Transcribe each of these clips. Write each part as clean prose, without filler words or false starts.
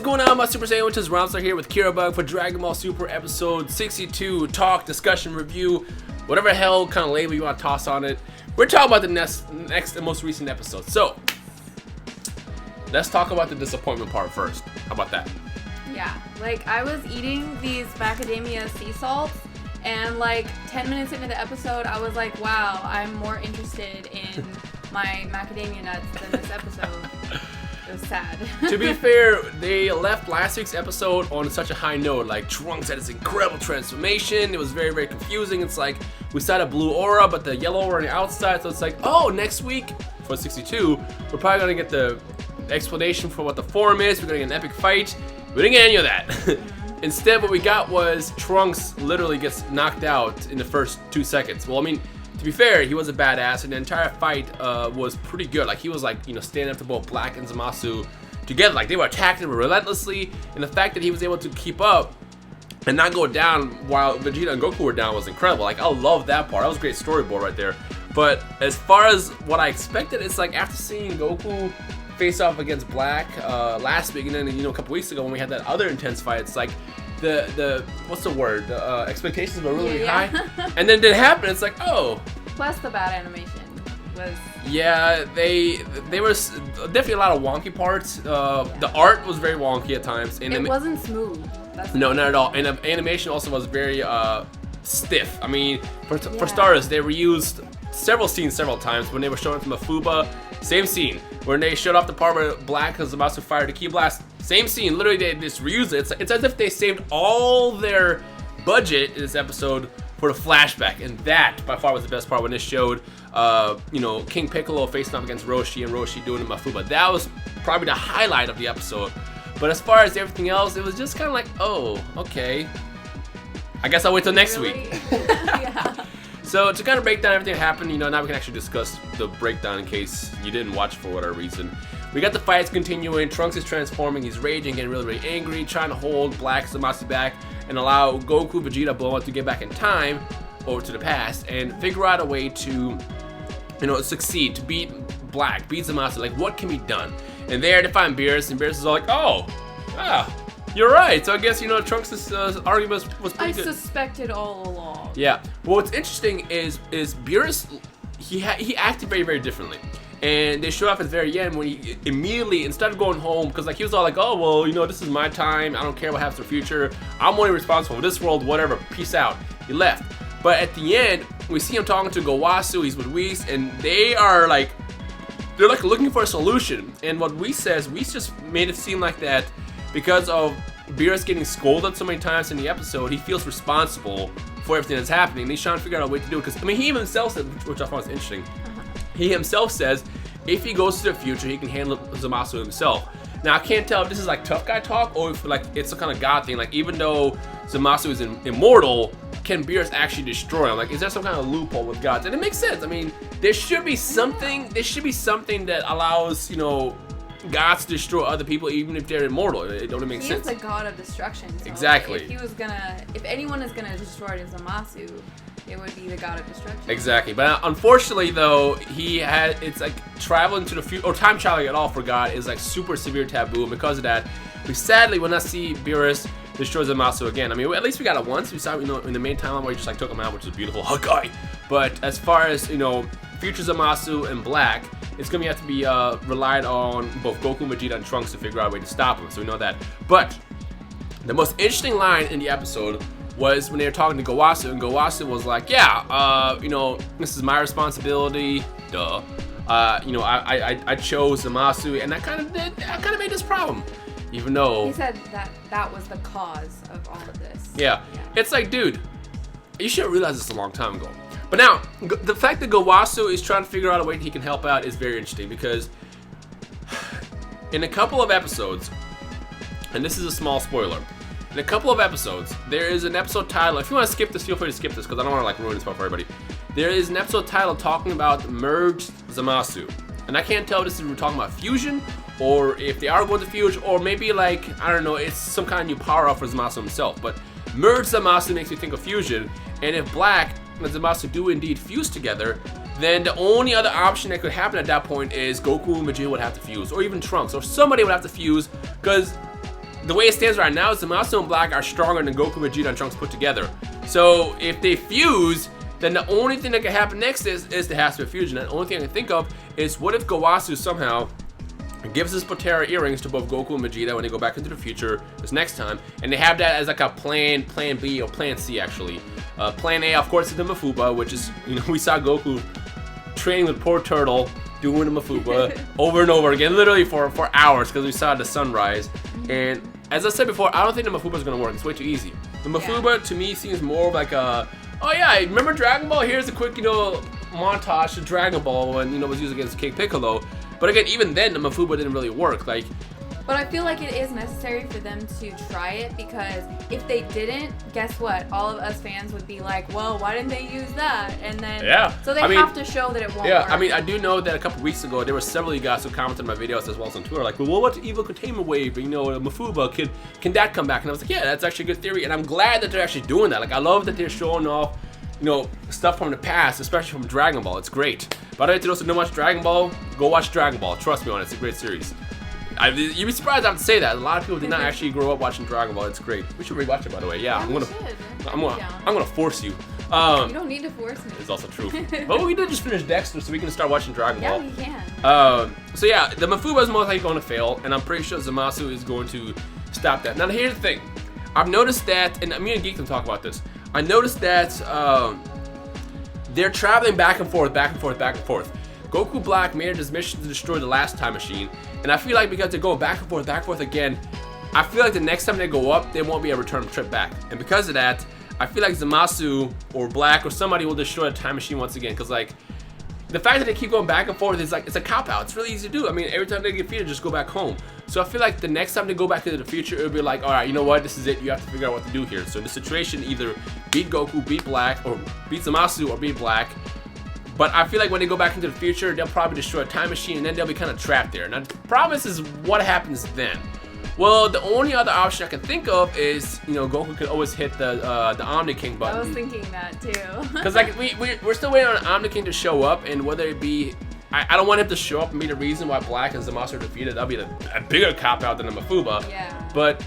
going on, my Super Sandwiches? Rhymestyle here with Kirabug for Dragon Ball Super episode 62, talk, discussion, review, whatever hell kind of label you want to toss on it. We're talking about the next and most recent episode. So, let's talk about the disappointment part first. How about that? Yeah, like I was eating these macadamia sea salts, and like 10 minutes into the episode, I was like, wow, I'm more interested in my macadamia nuts than this episode. It was sad. To be fair, they left last week's episode on such a high note. Like, Trunks had this incredible transformation. It was very, very confusing. It's like, we saw the blue aura, but the yellow aura on the outside. So it's like, oh, next week for 62, we're probably going to get the explanation for what the form is. We're going to get an epic fight. We didn't get any of that. Instead, what we got was Trunks literally gets knocked out in the first 2 seconds. Well, I mean, to be fair, he was a badass, and the entire fight was pretty good. Like, he was like, standing up to both Black and Zamasu together. Like, they were attacking him relentlessly, and the fact that he was able to keep up and not go down while Vegeta and Goku were down was incredible. Like, I love that part. That was a great storyboard right there. But as far as what I expected, it's like after seeing Goku face off against Black last week, and then a couple weeks ago when we had that other intense fight, it's like the what's the word? The expectations were really high, and then it didn't happen. It's like, oh. Plus the bad animation was. Yeah, they were definitely a lot of wonky parts. The art was very wonky at times, and it wasn't smooth. No, not at all. And the animation also was very stiff. I mean, for starters, they reused several scenes several times. When they were showing from Afuba, same scene. When they showed off the part where Black was about to fire the Ki Blast, same scene. Literally, they just reused it. It's as if they saved all their budget in this episode for the flashback, and that by far was the best part when it showed, King Piccolo facing off against Roshi and Roshi doing the Mafuba. That was probably the highlight of the episode. But as far as everything else, it was just kind of like, oh, okay. I guess I'll wait till next week. Yeah. So to kind of break down everything that happened, now we can actually discuss the breakdown in case you didn't watch for whatever reason. We got the fights continuing. Trunks is transforming. He's raging, getting really, really angry, trying to hold Black Zamasu back and allow Goku, Vegeta, Bulma to get back in time over to the past and figure out a way to, succeed, to beat Black, beat Zamasu. Like, what can be done? And there they find Beerus, and Beerus is all like, you're right. So I guess, Trunks' argument was pretty good. I suspected all along. Yeah. Well, what's interesting is Beerus, he acted very, very differently. And they showed off at the very end when he immediately, instead of going home, because he was all like, oh, well, this is my time. I don't care what happens in the future. I'm only responsible for this world, whatever. Peace out. He left. But at the end, we see him talking to Gowasu. He's with Whis, and they're looking for a solution. And what Whis says, Whis just made it seem like that because of Beerus getting scolded so many times in the episode, he feels responsible for everything that's happening. And he's trying to figure out a way to do it. Because, he himself said, which I thought was interesting, he himself says if he goes to the future, he can handle Zamasu himself. Now, I can't tell if this is like tough guy talk or if it's some kind of God thing. Like, even though Zamasu is immortal, can Beerus actually destroy him? Like, is there some kind of loophole with gods? And it makes sense. I mean, there should be something. There should be something that allows gods to destroy other people even if they're immortal. It don't make sense. He's the god of destruction. So exactly. If anyone is gonna destroy Zamasu, it would be the god of destruction. Exactly. But unfortunately, though, it's like traveling to the future or time traveling at all for God is like super severe taboo. And because of that, we sadly will not see Beerus destroy Zamasu again. I mean, at least we got it once. We saw in the main timeline where he just took him out, which is beautiful. Hawkeye. But as far as future Zamasu and Black, it's gonna have to be relied on both Goku, Vegeta, and Trunks to figure out a way to stop him. So we know that. But the most interesting line in the episode was when they were talking to Gowasu, and Gowasu was like, this is my responsibility, duh. I chose Zamasu, and I kind of made this problem. Even though he said that was the cause of all of this. Yeah. It's like, dude, you should have realized this a long time ago. But now, the fact that Gowasu is trying to figure out a way that he can help out is very interesting because in a couple of episodes, and this is a small spoiler, in a couple of episodes, there is an episode title. If you want to skip this, feel free to skip this because I don't want to ruin this for everybody. There is an episode title talking about merged Zamasu. And I can't tell if this is we're talking about fusion or if they are going to fuse or maybe it's some kind of new power up for Zamasu himself. But merged Zamasu makes me think of fusion. And if Black and Zamasu do indeed fuse together, then the only other option that could happen at that point is Goku and Vegeta would have to fuse, or even Trunks, or somebody would have to fuse, because the way it stands right now, Zamasu and Black are stronger than Goku, Vegeta, and Trunks put together. So if they fuse, then the only thing that can happen next is there has to be a fusion. And the only thing I can think of is what if Gowasu somehow gives his Potara earrings to both Goku and Vegeta when they go back into the future this next time, and they have that as like a plan B or plan C actually. Plan A, of course, is the Mafuba, which is, you know, we saw Goku training with poor Turtle doing the Mafuba over and over again, literally for hours, because we saw the sunrise. And as I said before, I don't think the Mafuba is gonna work. It's way too easy. The Mafuba to me seems more of like a, oh yeah, remember Dragon Ball? Here's a quick, you know, montage of Dragon Ball when, you know, it was used against King Piccolo. But again, even then, the Mafuba didn't really work. Like, but I feel like it is necessary for them to try it, because if they didn't, guess what? All of us fans would be like, well, why didn't they use that? And then, so they have to show that it won't work. I mean, I do know that a couple weeks ago, there were several of you guys who commented on my videos as well as on Twitter, like, well, what's Evil Containment Wave? You know, Mafuba, can that come back? And I was like, yeah, that's actually a good theory. And I'm glad that they're actually doing that. Like, I love that they're showing off, you know, stuff from the past, especially from Dragon Ball. It's great. By the way, to those who don't watch Dragon Ball, go watch Dragon Ball. Trust me on it. It's a great series. You'd be surprised I have to say that. A lot of people did not actually grow up watching Dragon Ball. It's great. We should rewatch it, by the way. Yeah, I'm gonna force you. You don't need to force me. It's also true. But we did just finish Dexter, so we can start watching Dragon Ball. Yeah, we can. So yeah, the Mafuba is most likely going to fail, and I'm pretty sure Zamasu is going to stop that. Now here's the thing. I've noticed that, and me and Geek can talk about this. I noticed that they're traveling back and forth. Goku Black made this mission to destroy the last time machine, and I feel like because they're going back and forth again, I feel like the next time they go up, there won't be a return trip back. And because of that, I feel like Zamasu or Black or somebody will destroy the time machine once again. Because like, the fact that they keep going back and forth is like, it's a cop-out. It's really easy to do. I mean, every time they get defeated, just go back home. So I feel like the next time they go back into the future, it'll be like, all right, you know what? This is it. You have to figure out what to do here. So in the situation, either beat Goku, beat Black, or beat Zamasu, or beat Black. But I feel like when they go back into the future, they'll probably destroy a time machine, and then they'll be kind of trapped there. Now, the problem is what happens then? Well, the only other option I can think of is, you know, Goku could always hit the Omni King button. I was thinking that too. Because like we're still waiting on Omni King to show up, and whether it be, I don't want him to show up and be the reason why Black and Zamasu are defeated. That'll be a bigger cop out than the Mafuba. Yeah. But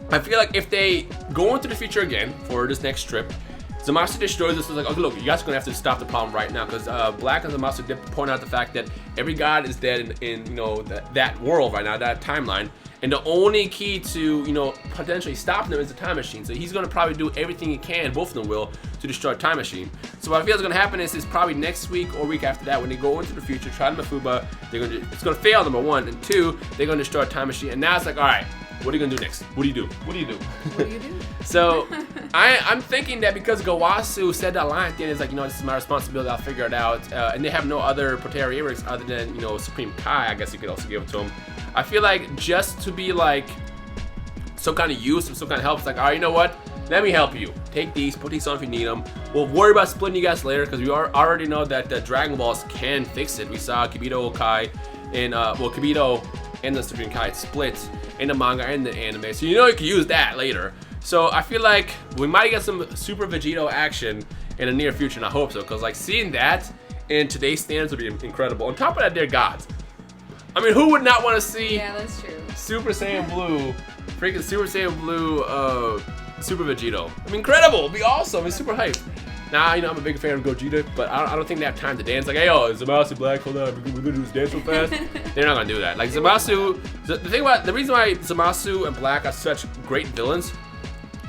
I feel like if they go into the future again for this next trip, Zamasu destroys this. It's like, okay, look, you guys are gonna have to stop the problem right now, because Black and Zamasu did point out the fact that every god is dead in you know that world right now, that timeline, and the only key to, you know, potentially stopping them is the time machine. So he's gonna probably do everything he can, both of them will, to destroy the time machine. So what I feel is gonna happen is probably next week or week after that, when they go into the future, try the Mafuba, it's gonna fail, number one, and two, they're gonna destroy a time machine. And now it's like, all right, what are you gonna do next? What do you do? What do you do? What do you do? So I'm thinking that because Gowasu said that line at the end, is like, you know, this is my responsibility, I'll figure it out. And they have no other Potara earrings other than, you know, Supreme Kai, I guess you could also give it to him. I feel like just to be like some kind of use, some kind of help, it's like, all right, you know what? Let me help you. Take these, put these on if you need them. We'll worry about splitting you guys later, because we already know that the Dragon Balls can fix it. We saw Kibito Kai and, Kibito and the Supreme Kai split in the manga and the anime, so you know you can use that later. So I feel like we might get some Super Vegito action in the near future, and I hope so, because like seeing that in today's standards would be incredible. On top of that, they're gods. I mean, who would not want to see that's true. Super Saiyan Blue, freaking Super Saiyan Blue, Super Vegito? I mean, incredible. It'd be awesome. It's super hype. Now, you know, I'm a big fan of Gogeta, but I don't think they have time to dance. Like, hey, yo, Zamasu Black, hold on, we're gonna do this dance real fast. They're not gonna do that. Like, Zamasu, the reason why Zamasu and Black are such great villains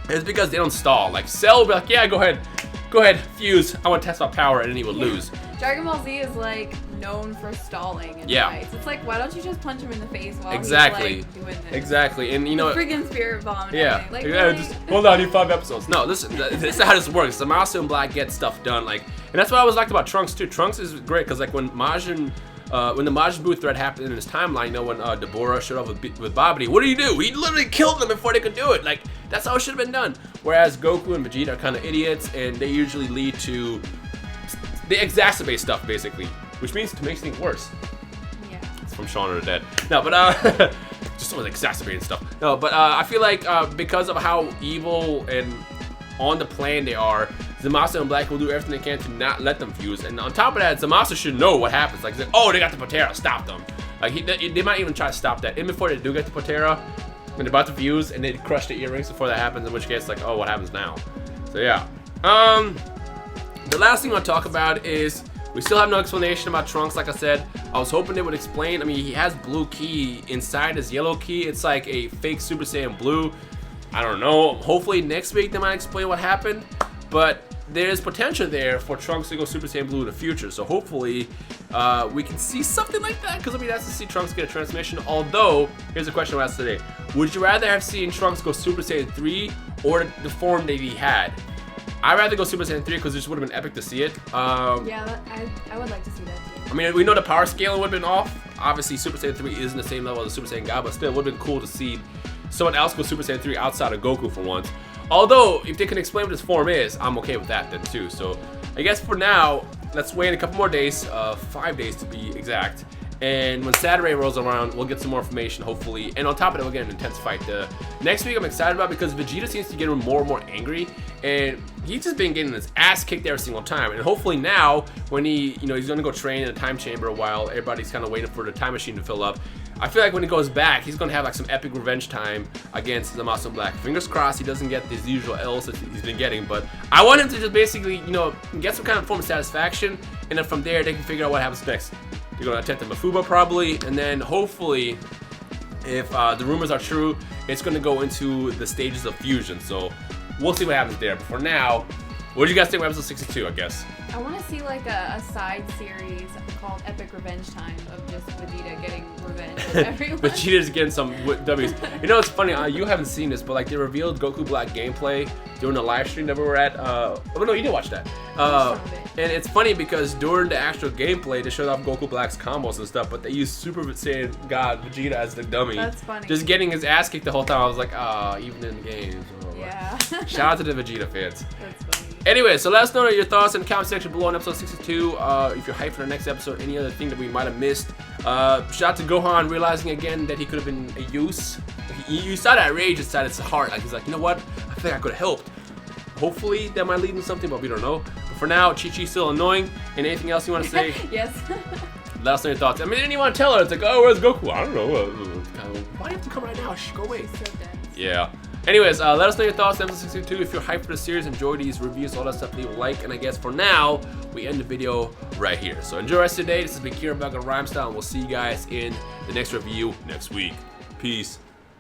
is because they don't stall. Like, Cell will be like, yeah, go ahead, fuse, I want to test my power, and then he will lose. Dragon Ball Z is like known for stalling in fights. It's like, why don't you just punch him in the face while he's like doing this? Exactly, and you know, the friggin' spirit bomb. And yeah, like, really? Just hold on, I need 5 episodes. No, listen, this is how this works. Zamasu and Black get stuff done, like, and that's what I always liked about Trunks too. Trunks is great because like when the Majin Buu threat happened in his timeline, you know, when Deborah showed up with Babidi, what did he do? He literally killed them before they could do it. Like, that's how it should have been done. Whereas Goku and Vegeta are kind of idiots, and they usually they exacerbate stuff basically, which means to make things worse. Yeah. It's from Shaun of the Dead. No, but just someone's exacerbating stuff. No, but I feel like because of how evil and on the plan they are, Zamasu and Black will do everything they can to not let them fuse. And on top of that, Zamasu should know what happens. Like, oh, they got the Potara, stop them. Like, they might even try to stop that. And before they do get the Potara, when they're about to fuse and they crush the earrings before that happens, in which case, like, oh, what happens now? So yeah. The last thing I want to talk about is we still have no explanation about Trunks. Like I said, I was hoping they would explain. I mean, he has blue ki inside his yellow ki. It's like a fake Super Saiyan blue. I don't know. Hopefully next week they might explain what happened. But there's potential there for Trunks to go Super Saiyan blue in the future. So hopefully we can see something like that. Because it'll be nice to see Trunks get a transmission. Although, here's a question I asked today. Would you rather have seen Trunks go Super Saiyan 3 or the form that he had? I'd rather go Super Saiyan 3 because it just would have been epic to see it. Yeah, I would like to see that too. I mean, we know the power scale would have been off. Obviously, Super Saiyan 3 isn't the same level as the Super Saiyan God, but still, it would have been cool to see someone else go Super Saiyan 3 outside of Goku for once. Although, if they can explain what his form is, I'm okay with that then too. So, I guess for now, let's wait a couple more days, 5 days to be exact. And when Saturday rolls around, we'll get some more information, hopefully. And on top of it, we'll get an intense fight. Next week, I'm excited about because Vegeta seems to get more and more angry. And he's just been getting his ass kicked every single time. And hopefully now, when he's going to go train in a time chamber while everybody's kind of waiting for the time machine to fill up. I feel like when he goes back, he's going to have like some epic revenge time against Zamasu Black. Fingers crossed he doesn't get these usual L's that he's been getting. But I want him to just basically, get some kind of form of satisfaction. And then from there, they can figure out what happens next. You're going to attempt the Mafuba probably, and then hopefully, if the rumors are true, it's going to go into the stages of fusion. So we'll see what happens there. But for now, what do you guys think of episode 62, I guess? I want to see like a side series called Epic Revenge Time of just Vegeta getting revenge with everyone. Vegeta's getting some W's. It's funny, you haven't seen this, but like they revealed Goku Black gameplay during the live stream that we were at. Oh no, you didn't watch that. And it's funny because during the actual gameplay, they showed off Goku Black's combos and stuff, but they used Super Saiyan God Vegeta as the dummy. That's funny. Just getting his ass kicked the whole time. I was like, even in the game. So, yeah. Shout out to the Vegeta fans. That's funny. Anyway, so let us know your thoughts in the comment section below on episode 62. If you're hyped for the next episode, any other thing that we might have missed. Shout out to Gohan realizing again that he could have been a use. You saw that rage inside his heart. Like he's like, you know what? I think I could have helped. Hopefully that might lead to something, but we don't know. But for now, Chi-Chi's still annoying. And anything else you want to say? Yes. Let us know your thoughts. I mean, anyone want to tell her? It's like, oh, where's Goku? I don't know. Why do you have to come right now? Shh, go away. So dense. Yeah. Anyways, let us know your thoughts on episode 62. If you're hyped for the series, enjoy these reviews, all that stuff, leave a like. And I guess for now, we end the video right here. So enjoy the rest of the day. This has been Kira back on Rhymestyle, and we'll see you guys in the next review next week. Peace.